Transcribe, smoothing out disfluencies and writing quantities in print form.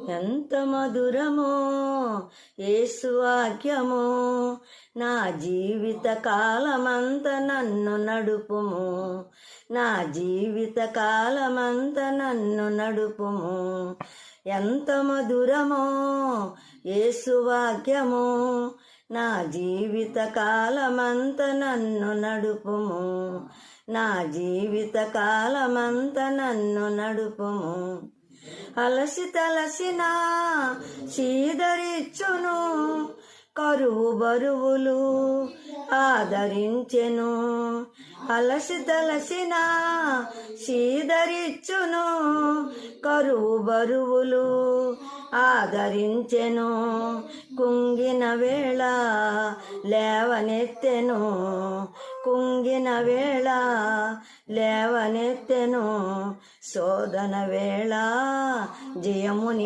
ఎంత మధురమో యేసు వాక్యము, నా జీవిత కాలమంత నన్ను నడుపుము, నా జీవిత కాలమంత నన్ను నడుపుము. ఎంత మధురమో యేసు వాక్యము, నా జీవిత కాలమంత నన్ను నడుపుము, నా జీవిత కాలమంత నన్ను నడుపుము. అలసి తలసిన చీదరిచ్చును, కరువు బరువులు ఆదరించెను. అలసి తలసిన చీదరిచ్చును, కరువు బరువులు ఆదరించెను. కుంగిన వేళ లేవనెత్తెను, కుంగిన వేళ లేవనెత్తెను. శోధన వేళ జయముని